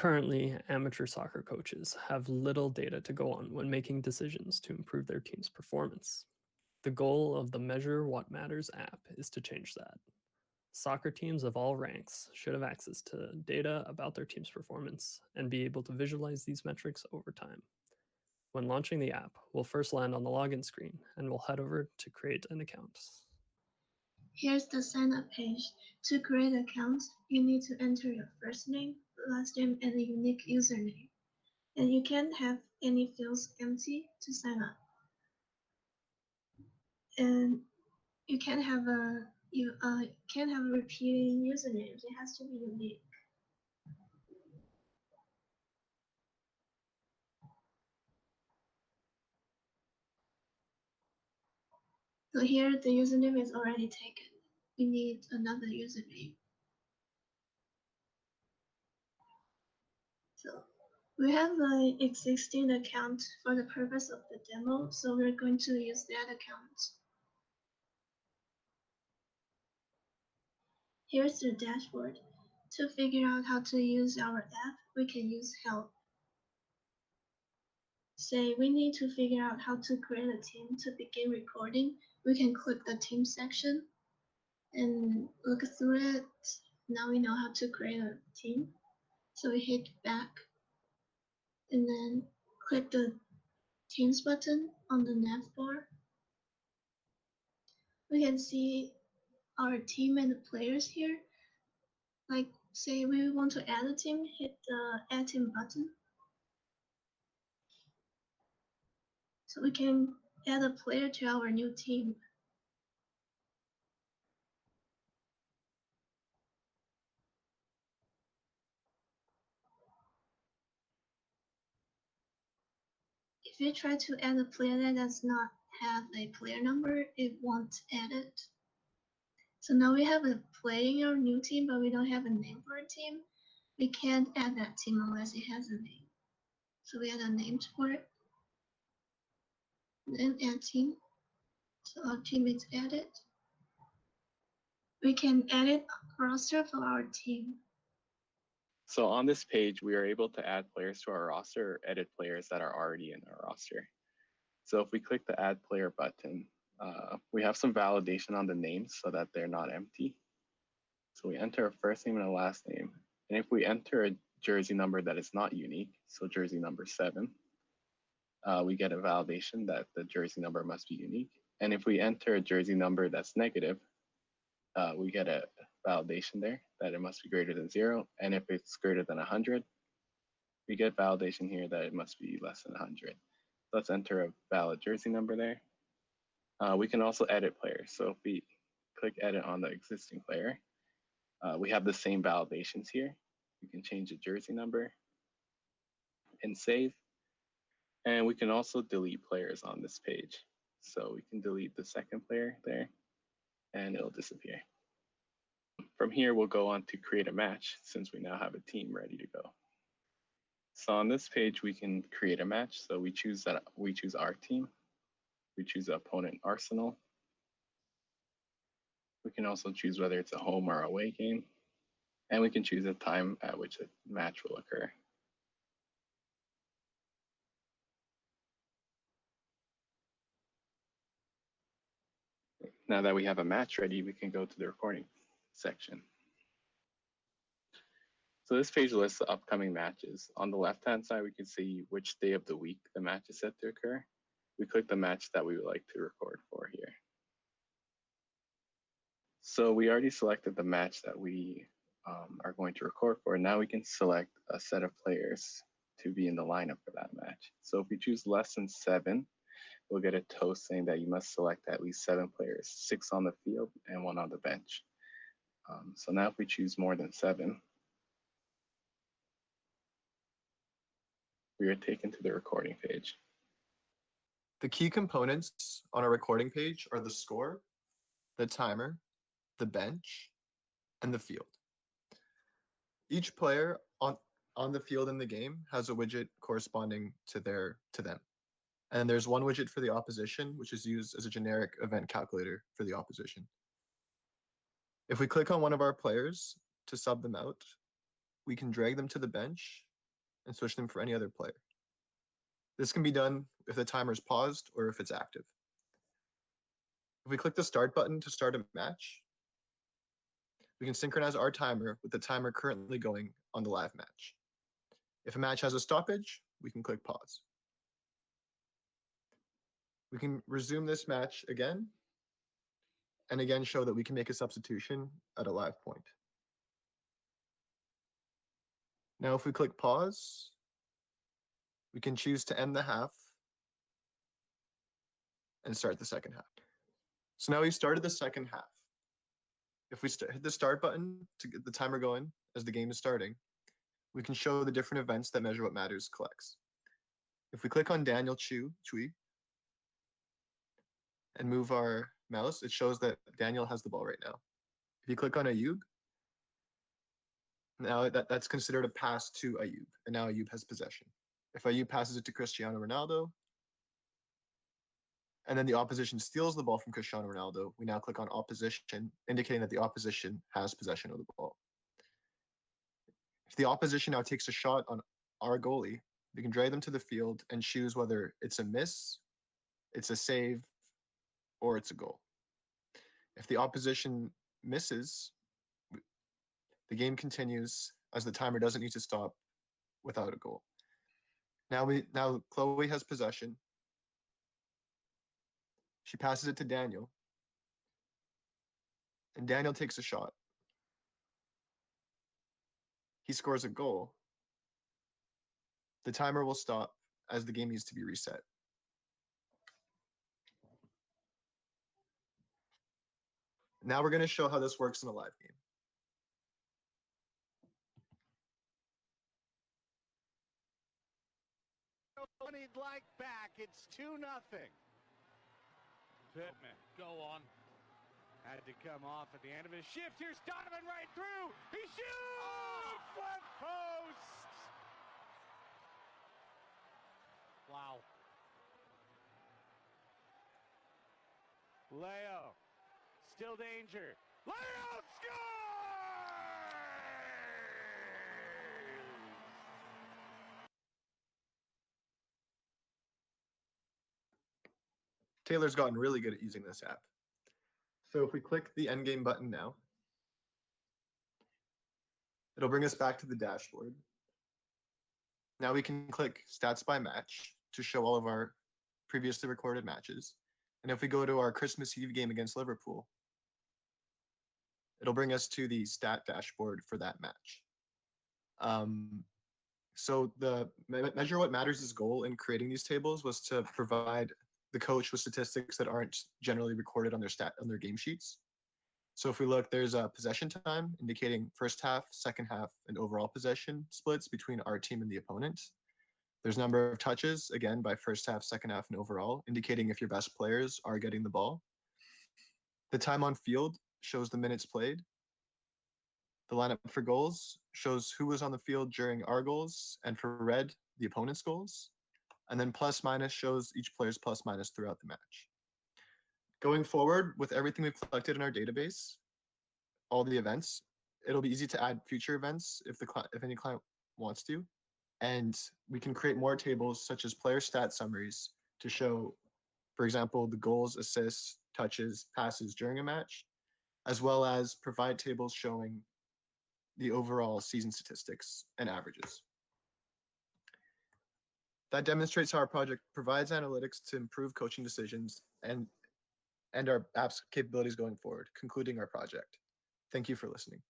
Currently, amateur soccer coaches have little data to go on when making decisions to improve their team's performance. The goal of the Measure What Matters app is to change that. Soccer teams of all ranks should have access to data about their team's performance and be able to visualize these metrics over time. When launching the app, we'll first land on the login screen and we'll head over to create an account. Here's the sign up page. To create accounts, you need to enter your first name, last name, and a unique username. And you can't have any fields empty to sign up. And you can't have a repeating usernames. It has to be unique. So here the username is already taken. We need another username. So we have an existing account for the purpose of the demo, so we're going to use that account. Here's the dashboard. To figure out how to use our app, we can use help. Say we need to figure out how to create a team to begin recording. We can click the team section and look through it. Now we know how to create a team. So we hit back and then click the Teams button on the nav bar. We can see our team and the players here. Like say we want to add a team, hit the Add Team button. So we can add a player to our new team. If you try to add a player that does not have a player number, it won't add it. So now we have a player in our new team, but we don't have a name for a team. We can't add that team unless it has a name. So we add a name for it. Then add team. So our team is added. We can edit roster for our team. So on this page, we are able to add players to our roster or edit players that are already in our roster. So if we click the Add Player button, we have some validation on the names so that they're not empty. So we enter a first name and a last name. And if we enter a jersey number that is not unique, so jersey number 7, we get a validation that the jersey number must be unique. And if we enter a jersey number that's negative, we get a validation there that it must be greater than 0. And if it's greater than 100, we get validation here that it must be less than 100. Let's enter a valid jersey number there. We can also edit players. So if we click edit on the existing player, we have the same validations here. We can change the jersey number and save. And we can also delete players on this page. So we can delete the second player there and it'll disappear. From here, we'll go on to create a match since we now have a team ready to go. So on this page, we can create a match. So we choose our team. We choose the opponent Arsenal. We can also choose whether it's a home or away game. And we can choose a time at which the match will occur. Now that we have a match ready, we can go to the recording section. So this page lists the upcoming matches. On the left-hand side, we can see which day of the week the match is set to occur. We click the match that we would like to record for here. So we already selected the match that we are going to record for. Now we can select a set of players to be in the lineup for that match. So if we choose less than 7, we'll get a toast saying that you must select at least 7 players, 6 on the field and 1 on the bench. So now if we choose more than 7, we are taken to the recording page. The key components on a recording page are the score, the timer, the bench, and the field. Each player on the field in the game has a widget corresponding to them. And there's one widget for the opposition, which is used as a generic event calculator for the opposition. If we click on one of our players to sub them out, we can drag them to the bench and switch them for any other player. This can be done if the timer is paused or if it's active. If we click the start button to start a match, we can synchronize our timer with the timer currently going on the live match. If a match has a stoppage, we can click pause. We can resume this match again, and again show that we can make a substitution at a live point. Now, if we click pause, we can choose to end the half and start the second half. So now we've started the second half. If we hit the start button to get the timer going as the game is starting, we can show the different events that Measure What Matters collects. If we click on Daniel Chui and move our mouse, it shows that Daniel has the ball right now. If you click on Ayub, now that's considered a pass to Ayub, and now Ayub has possession. If Ayub passes it to Cristiano Ronaldo, and then the opposition steals the ball from Cristiano Ronaldo, we now click on opposition, indicating that the opposition has possession of the ball. If the opposition now takes a shot on our goalie, we can drag them to the field and choose whether it's a miss, it's a save, or it's a goal. If the opposition misses, the game continues as the timer doesn't need to stop without a goal. Now Chloe has possession. She passes it to Daniel, and Daniel takes a shot. He scores a goal. The timer will stop as the game needs to be reset. Now we're going to show how this works in a live game. He'd like back. It's 2-0. Pittman, go on. Had to come off at the end of his shift. Here's Donovan right through. He shoots! Left post! Wow. Leo. Still danger. Leo scores! Taylor's gotten really good at using this app. So if we click the endgame button now, it'll bring us back to the dashboard. Now we can click stats by match to show all of our previously recorded matches. And if we go to our Christmas Eve game against Liverpool, it'll bring us to the stat dashboard for that match. So the Measure What Matters' goal in creating these tables was to provide the coach with statistics that aren't generally recorded on their game sheets. So if we look, there's a possession time indicating first half, second half, and overall possession splits between our team and the opponent. There's number of touches, again, by first half, second half, and overall, indicating if your best players are getting the ball. The time on field shows the minutes played. The lineup for goals shows who was on the field during our goals, and for red, the opponent's goals. And then plus minus shows each player's plus minus throughout the match. Going forward, with everything we've collected in our database, all the events, it'll be easy to add future events if any client wants to. And we can create more tables such as player stat summaries to show, for example, the goals, assists, touches, passes during a match, as well as provide tables showing the overall season statistics and averages. That demonstrates how our project provides analytics to improve coaching decisions and our app's capabilities going forward, concluding our project. Thank you for listening.